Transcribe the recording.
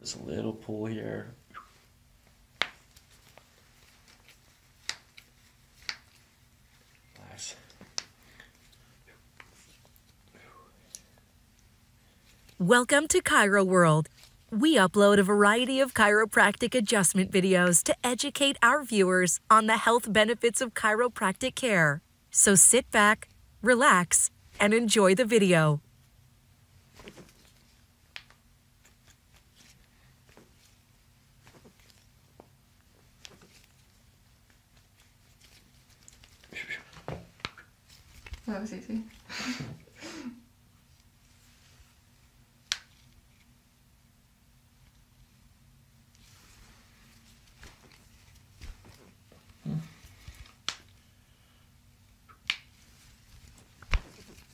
Just a little pull here. Nice. Welcome to Chiro World. We upload a variety of chiropractic adjustment videos to educate our viewers on the health benefits of chiropractic care. So sit back, relax, and enjoy the video. That was easy.